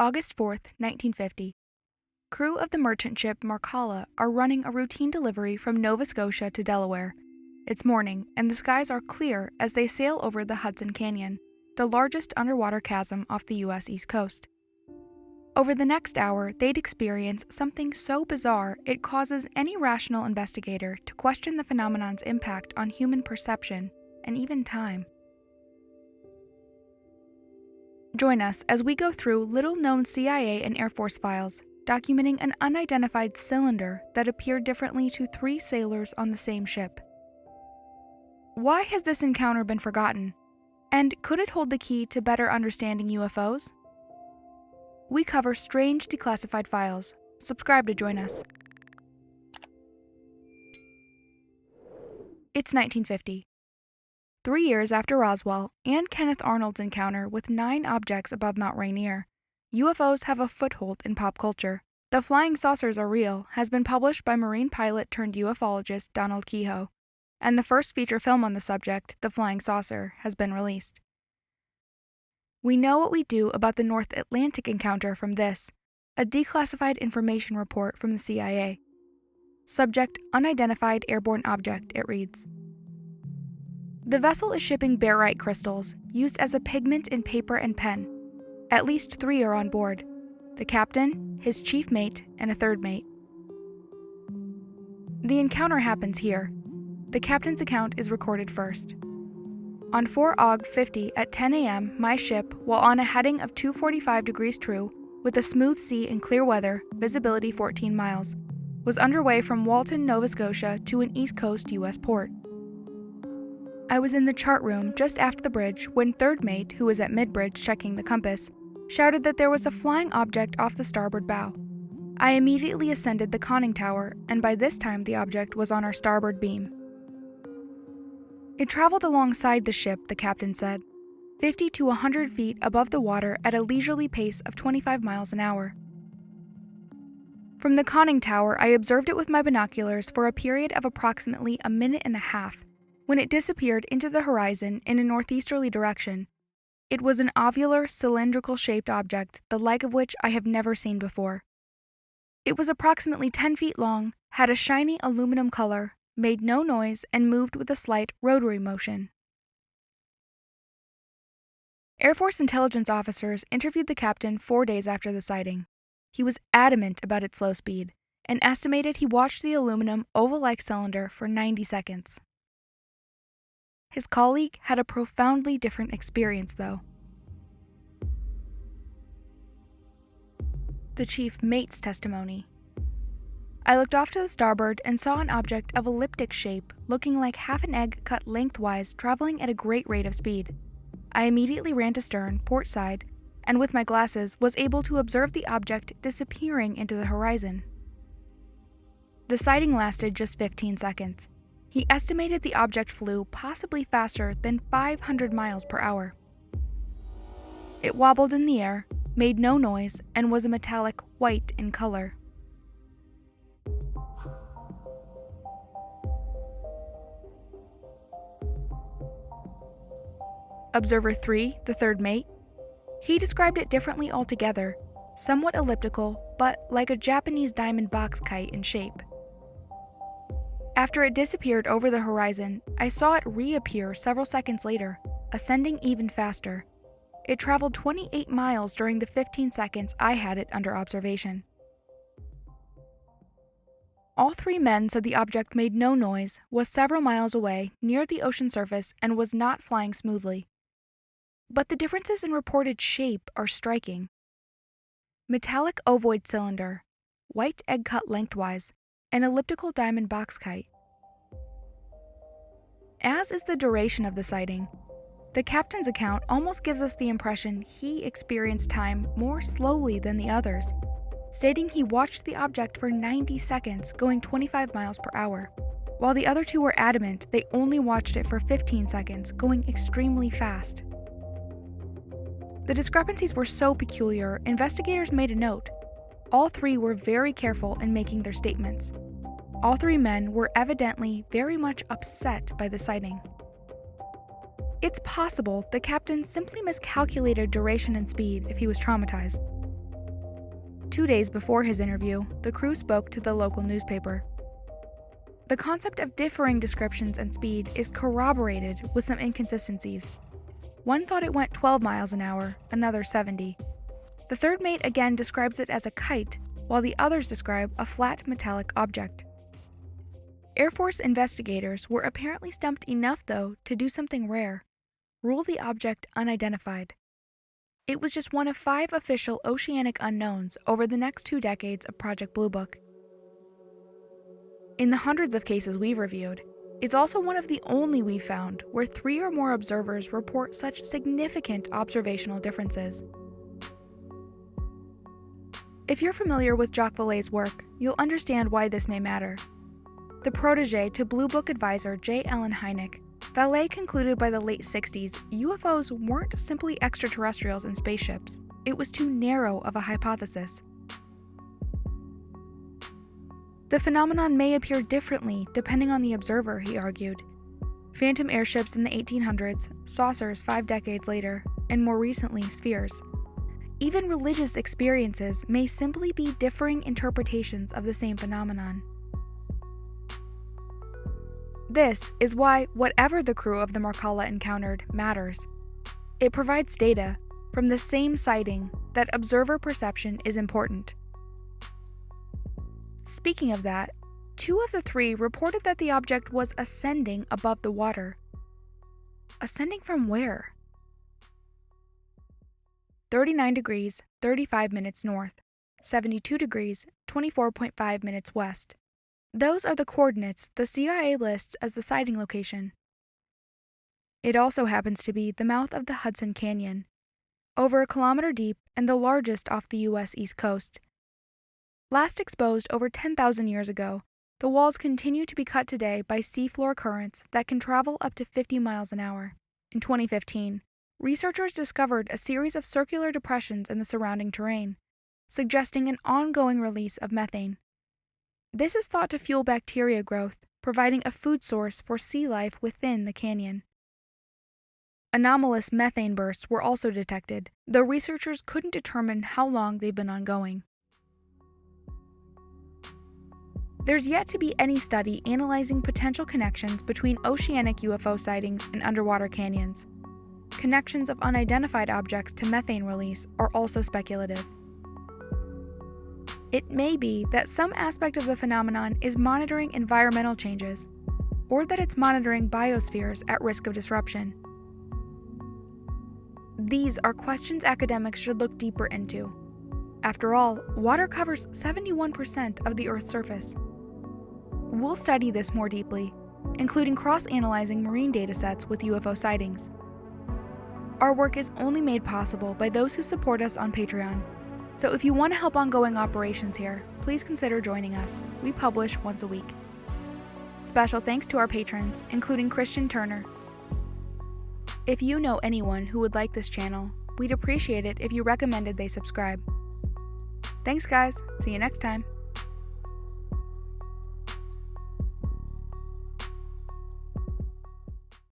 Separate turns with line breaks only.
August 4th, 1950. Crew of the merchant ship Marcala are running a routine delivery from Nova Scotia to Delaware. It's morning, and the skies are clear as they sail over the Hudson Canyon, the largest underwater chasm off the U.S. East Coast. Over the next hour, they'd experience something so bizarre it causes any rational investigator to question the phenomenon's impact on human perception and even time. Join us as we go through little-known CIA and Air Force files, documenting an unidentified cylinder that appeared differently to 3 sailors on the same ship. Why has this encounter been forgotten? And could it hold the key to better understanding UFOs? We cover strange declassified files. Subscribe to join us. It's 1950. 3 years after Roswell and Kenneth Arnold's encounter with 9 objects above Mount Rainier, UFOs have a foothold in pop culture. The Flying Saucers Are Real has been published by Marine pilot turned ufologist Donald Kehoe, and the first feature film on the subject, The Flying Saucer, has been released. We know what we do about the North Atlantic encounter from this, a declassified information report from the CIA. Subject, Unidentified Airborne Object, it reads. The vessel is shipping barite crystals, used as a pigment in paper and pen. At least 3 are on board: the captain, his chief mate, and a third mate. The encounter happens here. The captain's account is recorded first. On 4 Aug 50 at 10 a.m., my ship, while on a heading of 245 degrees true, with a smooth sea and clear weather, visibility 14 miles, was underway from Walton, Nova Scotia to an East Coast U.S. port. I was in the chart room just aft the bridge when third mate, who was at mid-bridge checking the compass, shouted that there was a flying object off the starboard bow. I immediately ascended the conning tower, and by this time the object was on our starboard beam. It traveled alongside the ship, the captain said, 50 to 100 feet above the water at a leisurely pace of 25 miles an hour. From the conning tower, I observed it with my binoculars for a period of approximately a minute and a half, when it disappeared into the horizon in a northeasterly direction. It was an ovular, cylindrical-shaped object, the like of which I have never seen before. It was approximately 10 feet long, had a shiny aluminum color, made no noise, and moved with a slight rotary motion. Air Force intelligence officers interviewed the captain 4 days after the sighting. He was adamant about its slow speed, and estimated he watched the aluminum oval-like cylinder for 90 seconds. His colleague had a profoundly different experience, though. The chief mate's testimony. I looked off to the starboard and saw an object of elliptic shape, looking like half an egg cut lengthwise, traveling at a great rate of speed. I immediately ran to stern, port side, and with my glasses was able to observe the object disappearing into the horizon. The sighting lasted just 15 seconds. He estimated the object flew possibly faster than 500 miles per hour. It wobbled in the air, made no noise, and was a metallic white in color. Observer 3, the third mate. He described it differently altogether, somewhat elliptical, but like a Japanese diamond box kite in shape. After it disappeared over the horizon, I saw it reappear several seconds later, ascending even faster. It traveled 28 miles during the 15 seconds I had it under observation. All 3 men said the object made no noise, was several miles away, near the ocean surface, and was not flying smoothly. But the differences in reported shape are striking. Metallic ovoid cylinder, white egg cut lengthwise, an elliptical diamond box kite. As is the duration of the sighting, the captain's account almost gives us the impression he experienced time more slowly than the others, stating he watched the object for 90 seconds going 25 miles per hour, while the other 2 were adamant they only watched it for 15 seconds going extremely fast. The discrepancies were so peculiar, investigators made a note. All 3 were very careful in making their statements. All 3 men were evidently very much upset by the sighting. It's possible the captain simply miscalculated duration and speed if he was traumatized. 2 days before his interview, the crew spoke to the local newspaper. The concept of differing descriptions and speed is corroborated with some inconsistencies. One thought it went 12 miles an hour, another 70. The third mate again describes it as a kite, while the others describe a flat metallic object. Air Force investigators were apparently stumped enough, though, to do something rare: rule the object unidentified. It was just one of 5 official oceanic unknowns over the next 2 decades of Project Blue Book. In the hundreds of cases we've reviewed, it's also one of the only we've found where 3 or more observers report such significant observational differences. If you're familiar with Jacques Vallee's work, you'll understand why this may matter. The protege to Blue Book advisor J. Allen Hynek, Vallee concluded by the late 60s UFOs weren't simply extraterrestrials in spaceships. It was too narrow of a hypothesis. The phenomenon may appear differently depending on the observer, he argued. Phantom airships in the 1800s, saucers 5 decades later, and more recently, spheres. Even religious experiences may simply be differing interpretations of the same phenomenon. This is why whatever the crew of the Marcella encountered matters. It provides data from the same sighting that observer perception is important. Speaking of that, 2 of the 3 reported that the object was ascending above the water. Ascending from where? 39 degrees, 35 minutes north, 72 degrees, 24.5 minutes west. Those are the coordinates the CIA lists as the sighting location. It also happens to be the mouth of the Hudson Canyon, over 1 kilometer deep and the largest off the U.S. East Coast. Last exposed over 10,000 years ago, the walls continue to be cut today by seafloor currents that can travel up to 50 miles an hour. In 2015, researchers discovered a series of circular depressions in the surrounding terrain, suggesting an ongoing release of methane. This is thought to fuel bacteria growth, providing a food source for sea life within the canyon. Anomalous methane bursts were also detected, though researchers couldn't determine how long they've been ongoing. There's yet to be any study analyzing potential connections between oceanic UFO sightings and underwater canyons. Connections of unidentified objects to methane release are also speculative. It may be that some aspect of the phenomenon is monitoring environmental changes, or that it's monitoring biospheres at risk of disruption. These are questions academics should look deeper into. After all, water covers 71% of the Earth's surface. We'll study this more deeply, including cross-analyzing marine datasets with UFO sightings. Our work is only made possible by those who support us on Patreon, so if you want to help ongoing operations here, please consider joining us. We publish once a week. Special thanks to our patrons, including Christian Turner. If you know anyone who would like this channel, we'd appreciate it if you recommended they subscribe. Thanks guys, see you next time.